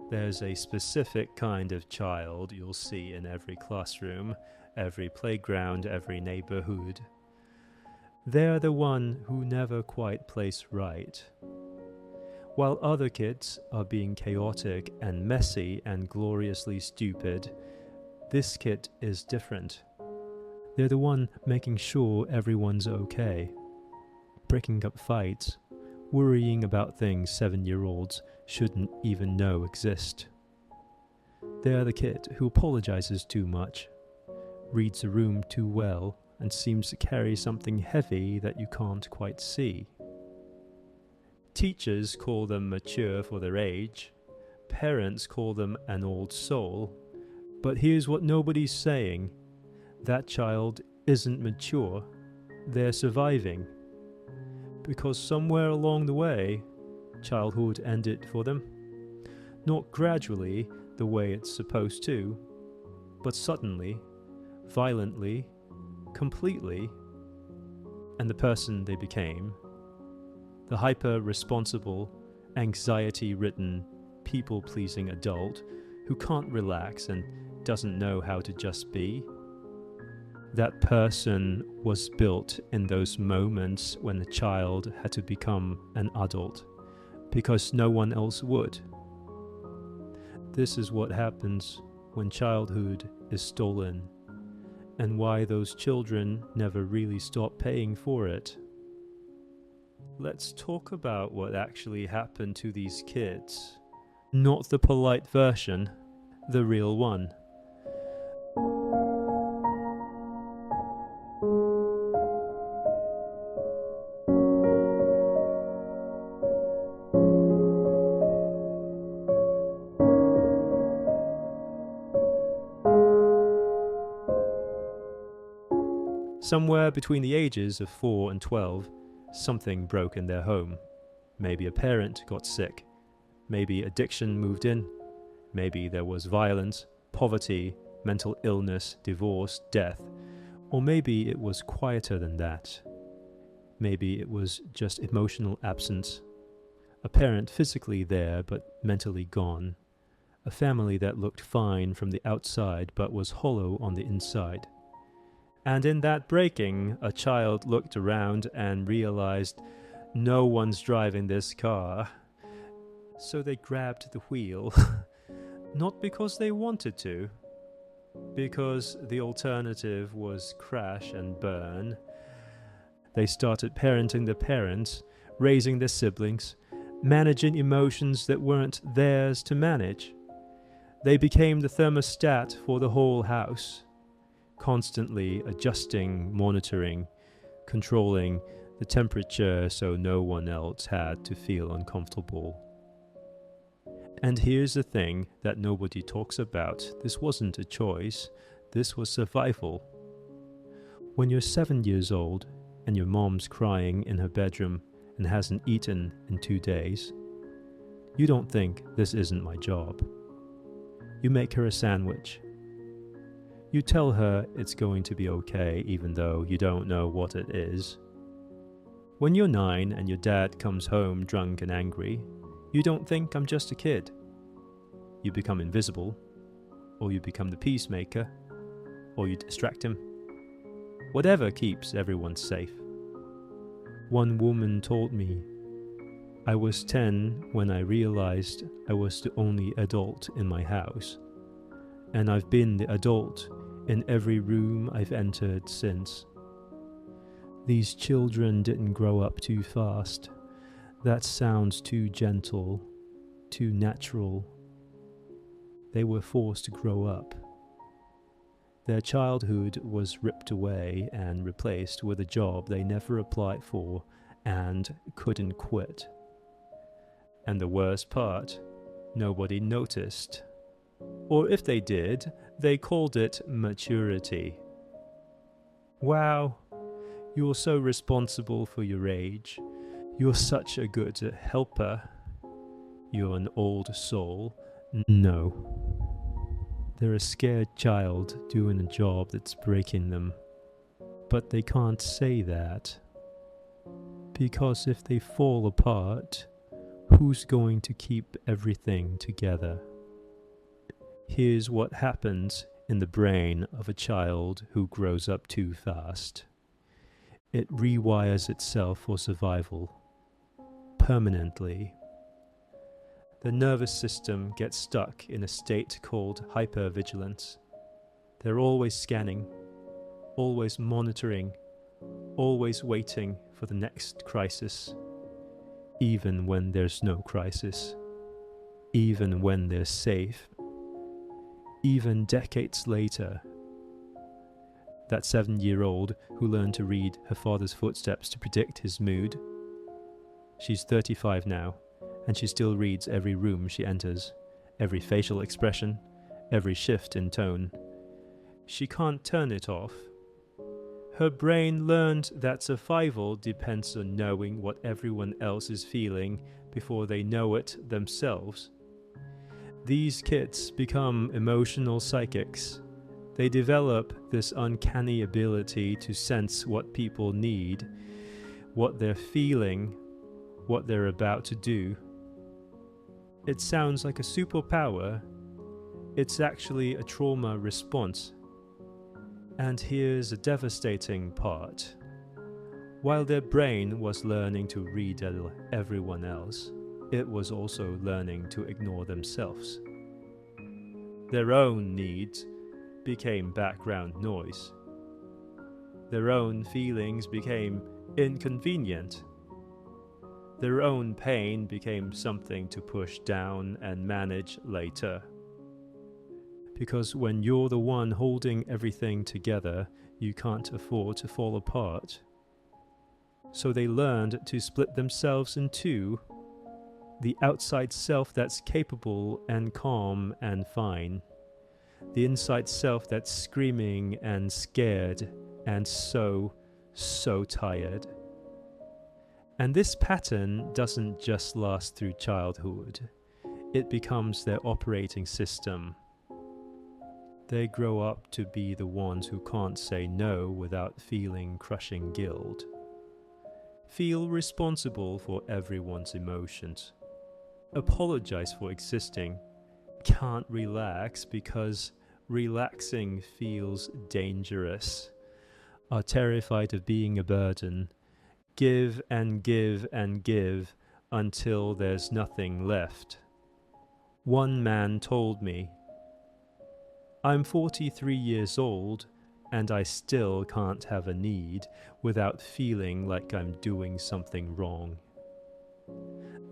There's a specific kind of child you'll see in every classroom, every playground, every neighborhood. They're the one who never quite plays right. While other kids are being chaotic and messy and gloriously stupid, this kid is different. They're the one making sure everyone's okay, breaking up fights, worrying about things 7-year-olds shouldn't even know exist. They're the kid who apologizes too much, reads a room too well, and seems to carry something heavy that you can't quite see. Teachers call them mature for their age. Parents call them an old soul. But here's what nobody's saying. That child isn't mature. They're surviving. Because somewhere along the way, childhood ended for them. Not gradually, the way it's supposed to, but suddenly, violently, completely, and the person they became, the hyper-responsible, anxiety-ridden, people-pleasing adult who can't relax and doesn't know how to just be, that person was built in those moments when the child had to become an adult, because no one else would. This is what happens when childhood is stolen, and why those children never really stop paying for it. Let's talk about what actually happened to these kids. Not the polite version, the real one. Somewhere between the ages of 4 and 12, something broke in their home. Maybe a parent got sick. Maybe addiction moved in. Maybe there was violence, poverty, mental illness, divorce, death. Or maybe it was quieter than that. Maybe it was just emotional absence. A parent physically there but mentally gone. A family that looked fine from the outside but was hollow on the inside. And in that breaking, a child looked around and realized no one's driving this car. So they grabbed the wheel, not because they wanted to, because the alternative was crash and burn. They started parenting the parents, raising their siblings, managing emotions that weren't theirs to manage. They became the thermostat for the whole house, constantly adjusting, monitoring, controlling the temperature so no one else had to feel uncomfortable. And here's the thing that nobody talks about. This wasn't a choice. This was survival. When you're 7 years old and your mom's crying in her bedroom and hasn't eaten in 2 days, you don't think, this isn't my job. You make her a sandwich. You tell her it's going to be okay even though you don't know what it is. When you're 9 and your dad comes home drunk and angry, you don't think, I'm just a kid. You become invisible, or you become the peacemaker, or you distract him. Whatever keeps everyone safe. One woman told me, I was 10 when I realized I was the only adult in my house, and I've been the adult in every room I've entered since. These children didn't grow up too fast. That sounds too gentle, too natural. They were forced to grow up. Their childhood was ripped away and replaced with a job they never applied for and couldn't quit. And the worst part, nobody noticed. Or if they did, they called it maturity. Wow, you're so responsible for your age. You're such a good helper. You're an old soul. No. They're a scared child doing a job that's breaking them. But they can't say that. Because if they fall apart, who's going to keep everything together? Here's what happens in the brain of a child who grows up too fast. It rewires itself for survival, permanently. The nervous system gets stuck in a state called hypervigilance. They're always scanning, always monitoring, always waiting for the next crisis, even when there's no crisis, even when they're safe, even decades later. That 7-year-old who learned to read her father's footsteps to predict his mood. She's 35 now, and she still reads every room she enters, every facial expression, every shift in tone. She can't turn it off. Her brain learned that survival depends on knowing what everyone else is feeling before they know it themselves. These kids become emotional psychics. They develop this uncanny ability to sense what people need, what they're feeling, what they're about to do. It sounds like a superpower. It's actually a trauma response. And here's a devastating part. While their brain was learning to read everyone else, it was also learning to ignore themselves. Their own needs became background noise. Their own feelings became inconvenient. Their own pain became something to push down and manage later. Because when you're the one holding everything together, you can't afford to fall apart. So they learned to split themselves in two. The outside self that's capable and calm and fine. The inside self that's screaming and scared and so tired. And this pattern doesn't just last through childhood. It becomes their operating system. They grow up to be the ones who can't say no without feeling crushing guilt. Feel responsible for everyone's emotions. Apologize for existing. Can't relax because relaxing feels dangerous. Are terrified of being a burden. Give and give and give until there's nothing left. One man told me, "I'm 43 years old and I still can't have a need without feeling like I'm doing something wrong."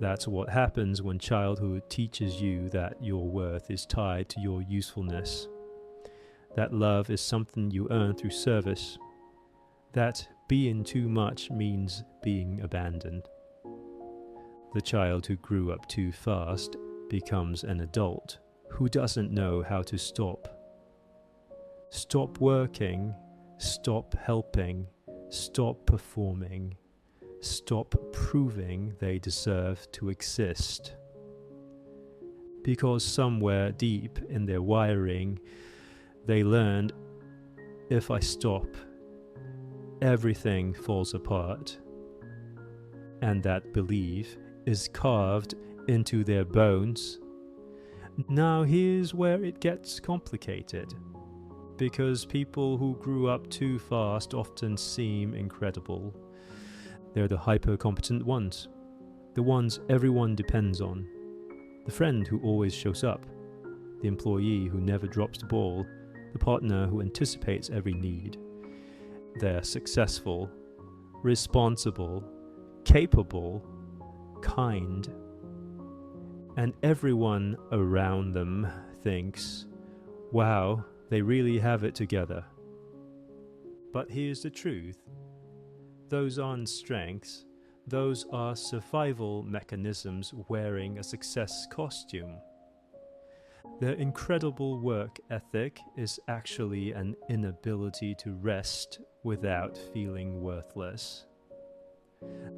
That's what happens when childhood teaches you that your worth is tied to your usefulness. That love is something you earn through service. That being too much means being abandoned. The child who grew up too fast becomes an adult who doesn't know how to stop. Stop working, stop helping, stop performing, stop proving they deserve to exist. Because somewhere deep in their wiring, they learned, if I stop, everything falls apart. And that belief is carved into their bones. Now here's where it gets complicated. Because people who grew up too fast often seem incredible. They're the hyper-competent ones. The ones everyone depends on. The friend who always shows up. The employee who never drops the ball. The partner who anticipates every need. They're successful, responsible, capable, kind. And everyone around them thinks, wow, they really have it together. But here's the truth. Those aren't strengths. Those are survival mechanisms wearing a success costume. Their incredible work ethic is actually an inability to rest without feeling worthless.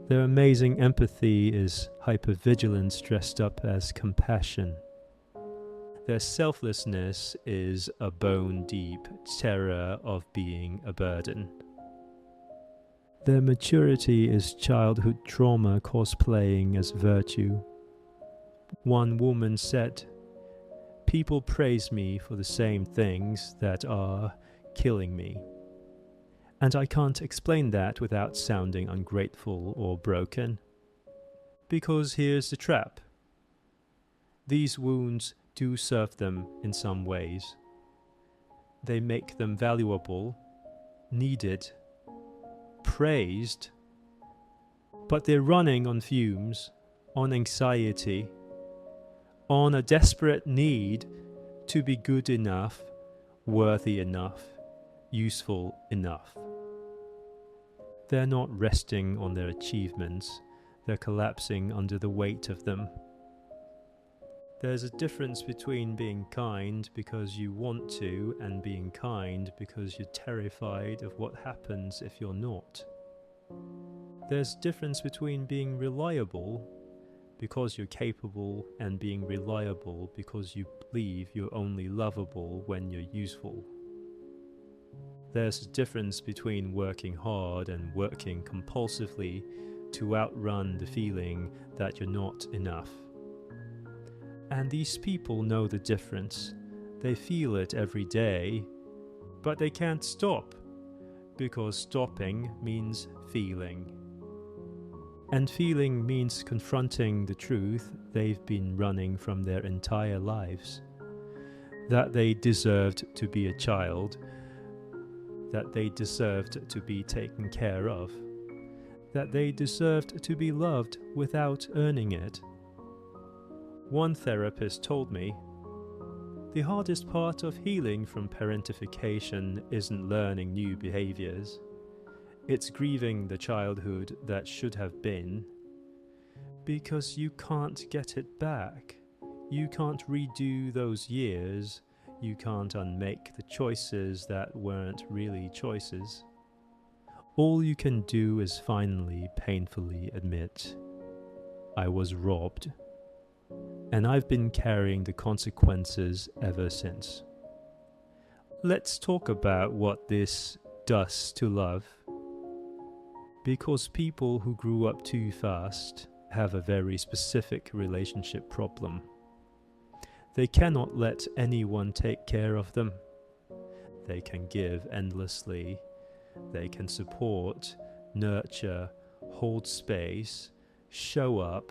Their amazing empathy is hypervigilance dressed up as compassion. Their selflessness is a bone-deep terror of being a burden. Their maturity is childhood trauma cosplaying as virtue. One woman said, people praise me for the same things that are killing me. And I can't explain that without sounding ungrateful or broken. Because here's the trap. These wounds do serve them in some ways. They make them valuable, needed, praised, but they're running on fumes, on anxiety, on a desperate need to be good enough, worthy enough, useful enough. They're not resting on their achievements, they're collapsing under the weight of them. There's a difference between being kind because you want to and being kind because you're terrified of what happens if you're not. There's a difference between being reliable because you're capable and being reliable because you believe you're only lovable when you're useful. There's a difference between working hard and working compulsively to outrun the feeling that you're not enough. And these people know the difference. They feel it every day, but they can't stop, because stopping means feeling. And feeling means confronting the truth they've been running from their entire lives. That they deserved to be a child, that they deserved to be taken care of, that they deserved to be loved without earning it. One therapist told me, the hardest part of healing from parentification isn't learning new behaviors. It's grieving the childhood that should have been, because you can't get it back. You can't redo those years. You can't unmake the choices that weren't really choices. All you can do is finally, painfully admit, I was robbed. And I've been carrying the consequences ever since. Let's talk about what this does to love. Because people who grew up too fast have a very specific relationship problem. They cannot let anyone take care of them. They can give endlessly. They can support, nurture, hold space, show up,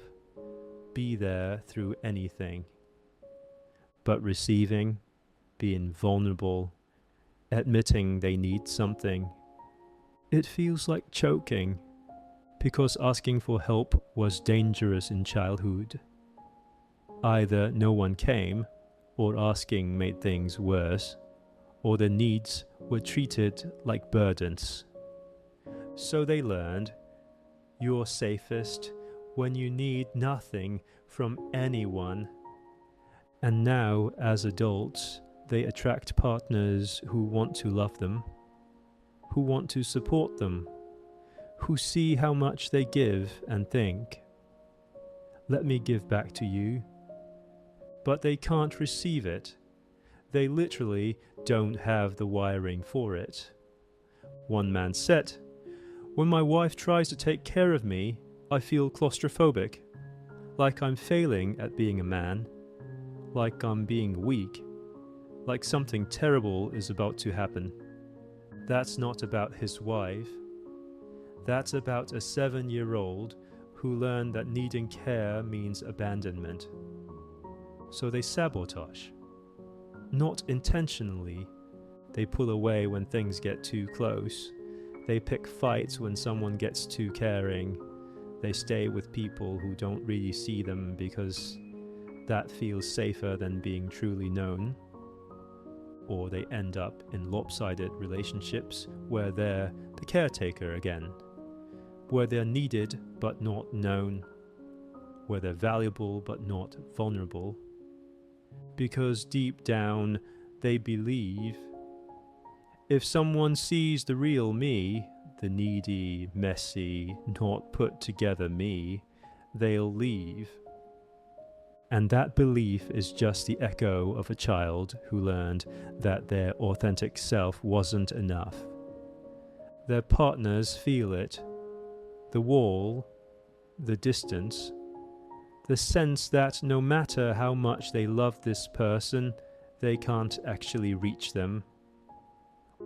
be there through anything. But receiving, being vulnerable, admitting they need something, it feels like choking, because asking for help was dangerous in childhood. Either no one came, or asking made things worse, or their needs were treated like burdens. So they learned, you're safest when you need nothing from anyone. And now, as adults, they attract partners who want to love them, who want to support them, who see how much they give and think, let me give back to you. But they can't receive it. They literally don't have the wiring for it. One man said, when my wife tries to take care of me, I feel claustrophobic, like I'm failing at being a man, like I'm being weak, like something terrible is about to happen. That's not about his wife. That's about a 7-year-old who learned that needing care means abandonment. So they sabotage. Not intentionally. They pull away when things get too close. They pick fights when someone gets too caring. They stay with people who don't really see them because that feels safer than being truly known. Or they end up in lopsided relationships where they're the caretaker again, where they're needed but not known, where they're valuable but not vulnerable. Because deep down they believe, if someone sees the real me, the needy, messy, not put together me, they'll leave. And that belief is just the echo of a child who learned that their authentic self wasn't enough. Their partners feel it. The wall, the distance, The sense that no matter how much they love this person, they can't actually reach them.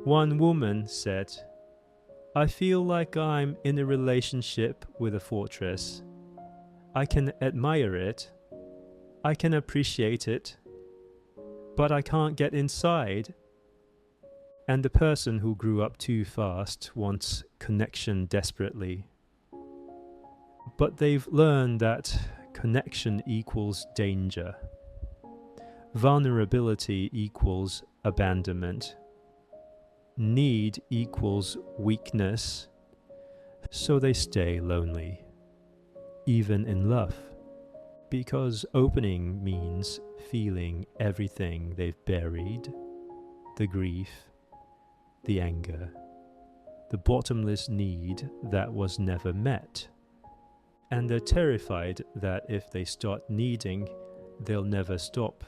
One woman said, "I feel like I'm in a relationship with a fortress. I can admire it, I can appreciate it, but I can't get inside." And the person who grew up too fast wants connection desperately. But they've learned that connection equals danger. Vulnerability equals abandonment. Need equals weakness. So they stay lonely, even in love, because opening means feeling everything they've buried, the grief, the anger, the bottomless need that was never met. And they're terrified that if they start needing, they'll never stop.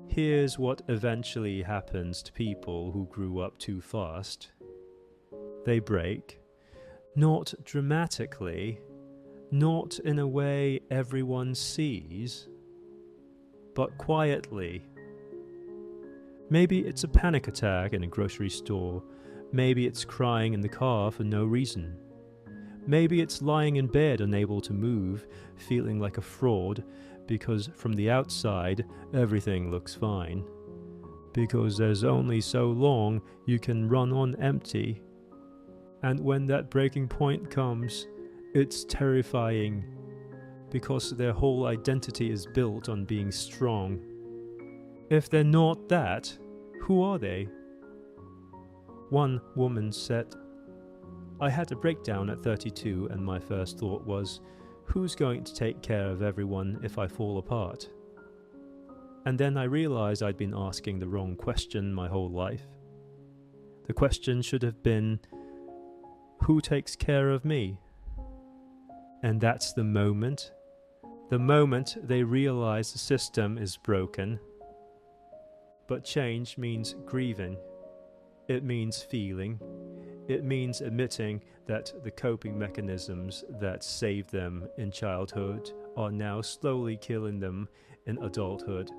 Here's what eventually happens to people who grew up too fast. They break, not dramatically, not in a way everyone sees, but quietly. Maybe it's a panic attack in a grocery store. Maybe it's crying in the car for no reason. Maybe it's lying in bed unable to move, feeling like a fraud, because from the outside everything looks fine. Because there's only so long you can run on empty. And when that breaking point comes, it's terrifying, because their whole identity is built on being strong. If they're not that, who are they? One woman said, "I had a breakdown at 32 and my first thought was, who's going to take care of everyone if I fall apart? And then I realized I'd been asking the wrong question my whole life. The question should have been, who takes care of me?" And that's the moment they realize the system is broken. But change means grieving. It means feeling. It means admitting that the coping mechanisms that saved them in childhood are now slowly killing them in adulthood.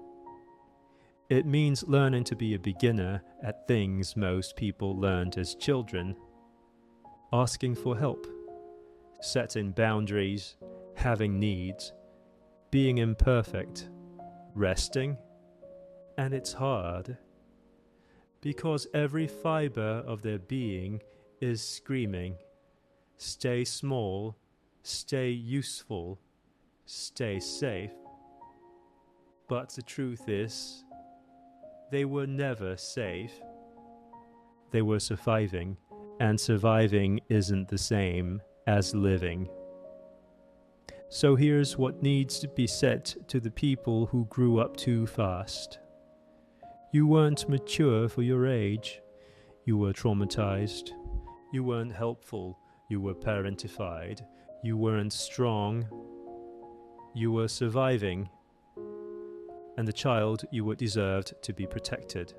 It means learning to be a beginner at things most people learned as children. Asking for help, setting boundaries, having needs, being imperfect, resting. And it's hard, because every fiber of their being is screaming, stay small, stay useful, stay safe. But the truth is, they were never safe. They were surviving, and surviving isn't the same as living. So here's what needs to be said to the people who grew up too fast. You weren't mature for your age. You were traumatized. You weren't helpful. You were parentified. You weren't strong. You were surviving. And the child you were deserved to be protected,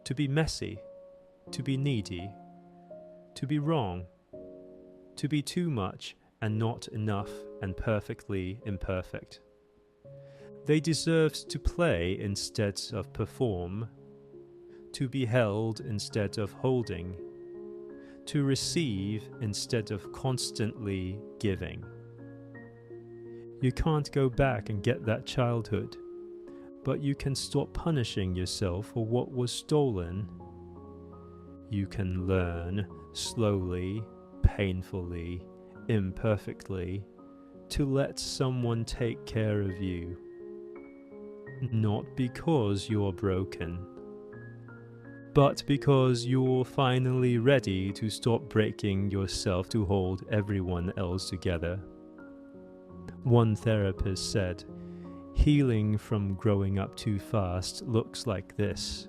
to be messy, to be needy, to be wrong, to be too much and not enough and perfectly imperfect. They deserved to play instead of perform, to be held instead of holding, to receive instead of constantly giving. You can't go back and get that childhood, but you can stop punishing yourself for what was stolen. You can learn slowly, painfully, imperfectly, to let someone take care of you. Not because you're broken, but because you're finally ready to stop breaking yourself to hold everyone else together. One therapist said, healing from growing up too fast looks like this: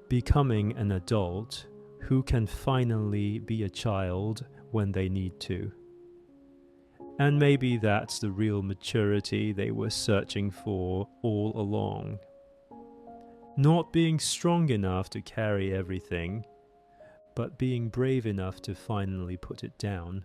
becoming an adult who can finally be a child when they need to. And maybe that's the real maturity they were searching for all along. Not being strong enough to carry everything, but being brave enough to finally put it down.